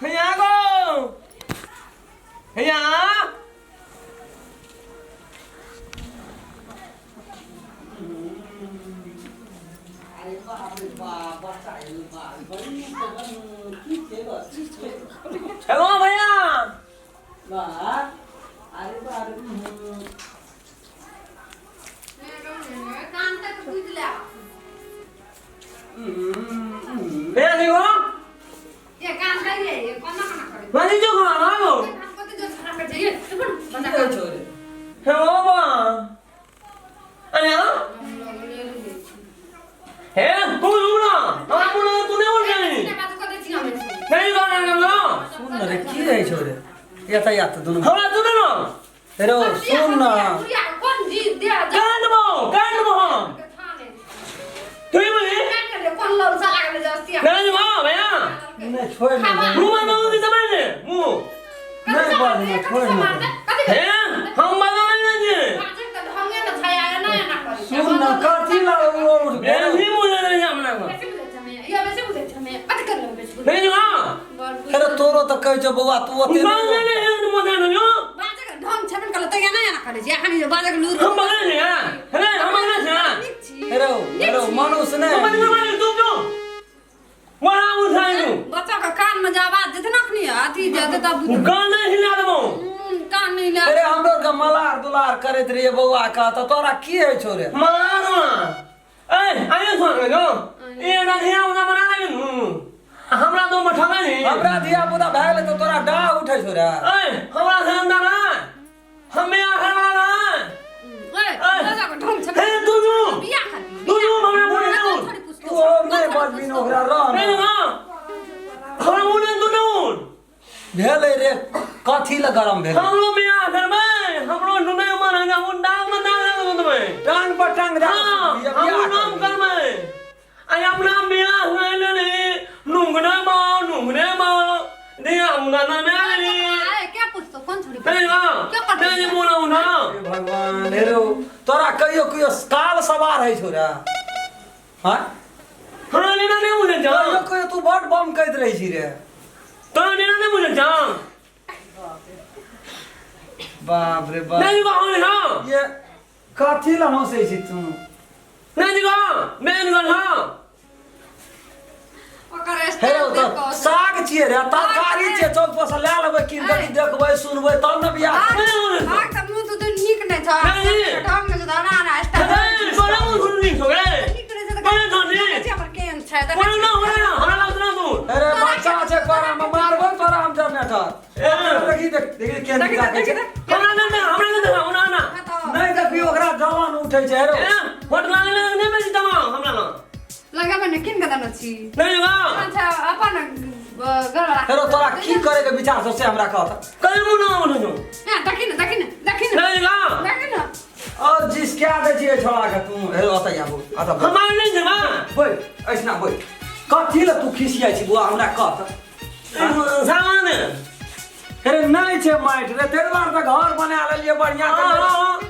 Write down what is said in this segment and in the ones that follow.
भैया को भैया चलो भैया भैया देखो ये काम करिए ये कौन ना करे मानी जो खाना वो काम करते जो सारा बैठ जाइए बंदा है वो बा अरे हाँ है तू ना हम बोलो तूने बोल क्या नहीं बात करते छी हम नहीं गाना ना सुन रे की रहे छोरे यातायात दोनों हमरा तूने ना हेरो सुन ना कौन जी दे कांड मो तू ही बोली कौन लड़ सा लागले जस्ती नहीं मां भैया नहीं छोड़ ना मुंह में मुंह की समझ ले मुंह नहीं बात नहीं छोड़ ना है हम बात नहीं जी ढंगे न छाया ना ना करे सुन ना काठी ला वो नहीं बोले नहीं हमने को ये वैसे बुझे छमे बात कर लो नहीं मां हेरो तोरो त कह जो बउआ तू ओते बात नहीं है तुम मत ना यो बाजे का ढंग छमन कल त या ना करे जे हामी बाजे का लूर हम बात नहीं है अरे हम ना है हेरो मानुस ने हम नहीं तू क्यों वहां उठाई तू बच्चा का कान में जा आवाज देते ना अपनी आती जाते तब गान नहीं हिला दो कान नहीं ला अरे हम लोग का मलार दुलार करत रहिए बउआ का त तोरा की है छोरे मानो ए आयो सुन लो ये ना हिया उना बना ले हमरा तो मठा नहीं हमरा दिया बुदा भागले त तोरा डा उठे छोरा ए हमरा धंधा ना हमें आखर वाला ना ओए बच्चा का ढंग छमन हे तू बिया कर तू हमरा बोले तू तू नहीं बात बिन ओकरा रह नहीं मां हमरा बोले तू भेले रे काठी ला गरम भेले हम लोग में आखर में हम लोग ढूंढे मारा जा मुंडा मंदा तुम्हें टांग पर टांग दा हम नाम कर में आई हम नाम में हुए ले नुंगने मां दिया मुंडा ना में आले क्या पूछतो कौन छोड़ी नहीं मां नहीं बोला उना हे भगवान हेरो तोरा कहियो कहियो काल सवार है छोरा हां हमरा लेना नहीं मुझे जा कहियो कहियो तू बड़ बम कहत रही छी रे तो लेना नहीं मुझे जा बाप रे बाप नहीं बाहर ना ये काठी ला हंसे छी तू नहीं दिखा मैं निकल हां हेरो तो साग छिए रे तरकारी छिए चौक पर से ले लेबै किन करी देखबै सुनबै तब न बियाह भाग त मुंह तो निक नै छ ढंग में दाना ना स्टाइल नहीं सोना मुंह सुननी हो गए बोले तो नहीं पर केन छ बोले ना हमरा लग ना तू अरे बच्चा छे करा में मारबै तोरा हम जनरेटर देखी देखी केन निकाल छै हमरा ना होना ना नहीं देखी ओकरा जवान उठै छै हेरो होटल वाले नहीं बेच दमा हमरा ना लगा बने किन गदा न छी नहीं बा अच्छा अपन घर हेरो तोरा की करे के विचार से हमरा कहत कल मुंह ना बोलो जो दकिन नहीं बा और जिस क्या दे छिए छोड़ा के तू हेरो आता आबो आता हमार नहीं जमा बोल ऐसना बोल कथी ल तू खिसिया छी बुआ हमरा कहत सामान अरे नहीं छे माइट रे तेरे बार त घर बना लेलिए बढ़िया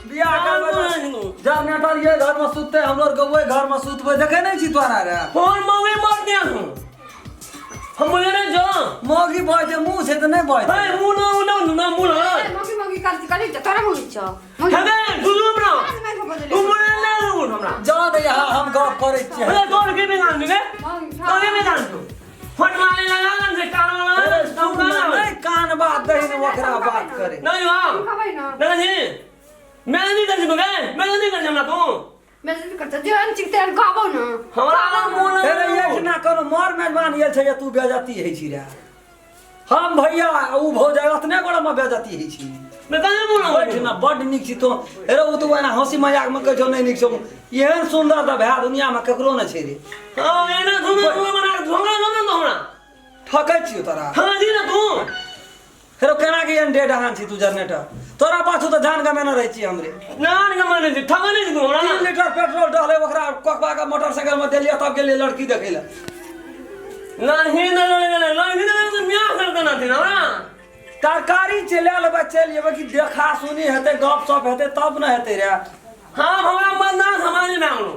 बियाह करबै जनरेटर ये घर में सुतते हम लोग गवे घर में सुतबै देखे नहीं छी तोरा रे फोन मौगी मार दिया हूं हम बोले ना जो मोगी बजे मुंह से त नहीं बजे ए मुंह ना मुंह मगी काली तोरा मुंह छ हगे दुलू बना तू बोले ना हमरा जान यहाँ हम गप करे छी अरे तोर के में गान दे तोरे में गान तू फोन मारे लगा गान से कान वाला नहीं कान बात दही ने ओकरा बात करे नहीं हां खबै न नहीं मैं नहीं कर सकूंगा मैं नहीं कर सकूंगा तू मैं नहीं करता जे अनचिक तेन खाबो न हमरा मोन अरे ये ना करो मोर मेहमान ये छै तू बेइज्जती है छी रे हम भैया ऊ भौजा उतने गोड़ा में बेइज्जती है छी मैं कहीं बोला बैठ ना बड निक छी तो अरे ऊ तो ना हंसी मजाक में कह नहीं निक छौ एहन सुंदर त भा दुनिया में ककरो न छै रे हां एना धुमा बना धोंगा ना तो हमरा ठकै छी तोरा हां जी ना तू हेरो केना के एन डेड हान छी तू जनरेटर तोरा पाछू तो जान के मेना रही छी हमरे नान के माने छी ठगा नहीं तू हमरा 3 लीटर पेट्रोल डाले ओकरा कोकबा का मोटरसाइकिल में देलिया तब गेले लड़की देखेला नहीं ना लड़की तो ब्याह कर देना थी ना तरकारी चले लेबे चल जेबे कि देखा सुनी हेते गप सप हेते तब न हेते रे हां हमरा मन ना समझ में आउनु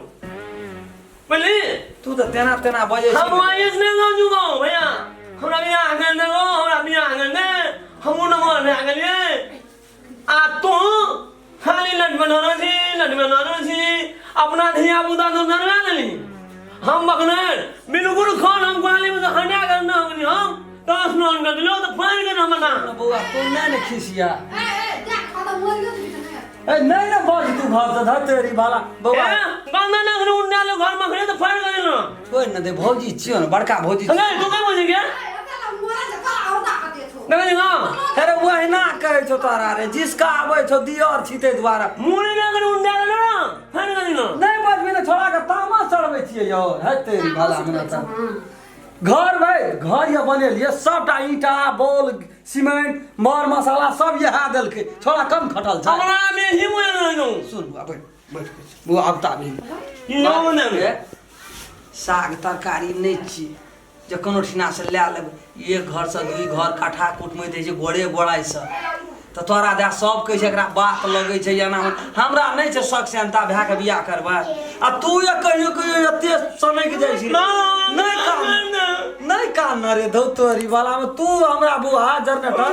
बोली तू तो तेना तेना बजे छी हम आइस ने ना जुगो भैया हमरा ब्याह कर देगो हमरा भए गेलिए आ तू खाली लट बनाना छी अपना धिया पुता तो नरवा लेली हम बखने बिल्कुल खान हम गाली में हंडिया करना हम तो स्नान कर दिलो तो फाइन के ना मना बउआ तू नहीं खिसिया जा खाता मोर गयो ए नहीं ना बाज तू भात ध तेरी बाला बउआ गाना ना उन्ने लो घर में खड़े तो फाइन कर दिलो कोई न दे भौजी छियो न बड़का भौजी अरे तू का बोल गया नहीं ना अरे वो है ना कहे छो तारा रे जिसका आवे छो दियर छिते द्वारा मुनी ना कर उन्ने लो ना फाइन कर दिलो नहीं बजबी ने छोड़ा के तामा चढ़बे छिए यो है तेरी बाला हमरा त घर भाई घर ये बनेलिए सबटा ईटा बोल सीमेंट मर मसाला सब यहा देलके छोड़ा कम खटल छ हमरा में ही मुए ना नो सुन बुआ बैठ वो अब ताबी यो ना साग तरकारी नहीं छी जे कोनो ठिना से ले लेब एक घर से दुई घर काठा कूट में दे जे गोड़े बोड़ाई से त तोरा दे सब कह छै एकरा बात लगे छै एना हमरा नहीं छै शक से अंता भए के बियाह करबा आ तू ये कहियो एते समय के जाय छी नहीं कान न रे धौ तोरी वाला में तू हमरा बुआ जरनेटर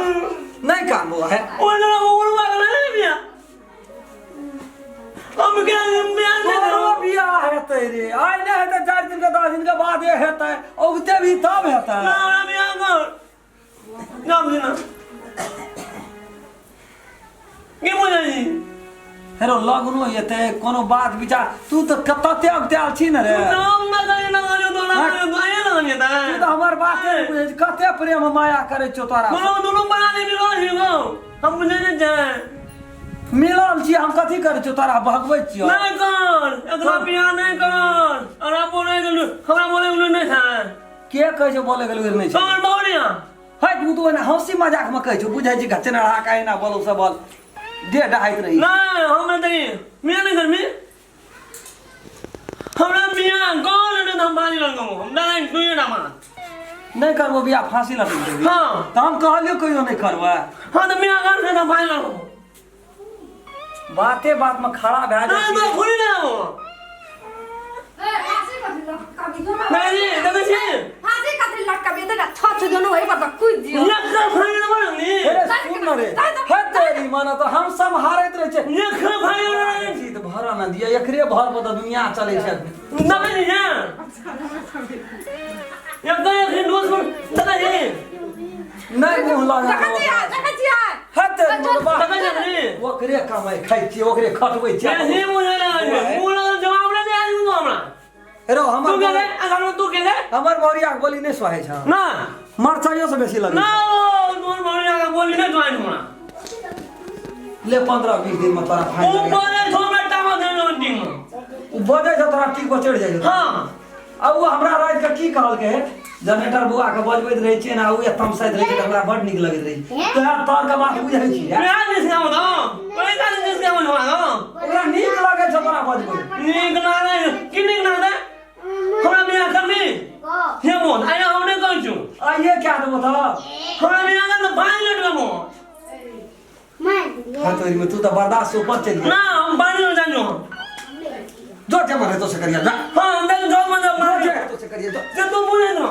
नहीं कान बुआ है ओ ना बोलवा नहीं बिया हम क्या बियाह हेतै रे आइ नहीं हेतै 4 दिन के 10 दिन के बाद ये हेतै औते भी तब हेतै ना बिया कर नाम लेना के बोलै छी हेरो लगनो एते कोनो बात विचार तू तो कत्ते त्याग छी न रे नाम ना तो ना गाय ना तू तो हमर बात बुझे कत्ते प्रेम माया करे छो तोरा दोनों बना दे मिलो ही गो हम बुझे नहीं जाए मिलल छी हम कथी करे छो तोरा भगबै छियो नहीं कर एकरा बिया नहीं कर अरे बोले गेलु हमरा बोले गेलु नहीं है के कहे छो बोले गेलु नहीं छै कौन बोलिया है तू तो ना हंसी मजाक में कहे छो बुझै छी घचना रहा काहे ना बोलो सब बोल दे डाइत रही नहीं हम नहीं मिया नहीं कर मी हमरा मिया कौन ने हम बानी लगो हम नहीं दुई ना मान नहीं करबो बियाह फांसी लगा देबी हां त हम कहलियो कहियो नहीं करबा हां तो मिया कर से बानी लगो बाते बात में खड़ा भए ना जाइ तो खुली ना हो नहीं देखै छी फांसी कथि लटका बे त छ जनो होई पर कुछ दियो एकरा फाइन ना मारनी अरे सुन रे है तेरी माना तो हम सब हारैत रहे छै एकरा फाइन ना जीत भरा ना दिया एकरे भर पर तो दुनिया चले छै ना नहीं है ये गए थे दोस्त लगा ये नहीं मुंह लगा देखै छी है तेरी माना लगा नहीं ओकरे कमाई खाइ छी ओकरे खटबै छी ये मुझे लगा मुझे जवाब नहीं आई हूं हमरा हेरो तू हमर के अगर तू के हमर मोरिया के बोली नहीं सहे छ ना मरचाइयो से बेसी लगे ना तोर मोरिया का बोली नहीं ज्वाइन होना ले 15-20 दिन में तोरा फाइन ओ बोले थोड़ा टाइम दे लो दिन उ बजे छ तोरा टिक पर चढ़ जाइ हां अब वो हमरा रात के की कहल के जनरेटर बुआ के बजबैत रहे छी ना उ तमसाइत रहे त हमरा बड नीक लगैत रहे तोरा तोर के बात बुझै छी मैं जिसका बताओ कोई का जिसका बताओ ओकरा नीक लागे छ तोरा बजबै नीक ना नहीं कि नीक ना दे हमरा बिया करमी हे मोन आया हमने कहै छु आ ये क्या तो बता हमरा बिया का तो फाइन लट गमो हां तोरी में तू तो बर्दाश्त ऊपर चल गया ना हम पानी में जानो जो जमा है तो से करिया जा हां मैं जो मत जो तो से करिया तो बोले ना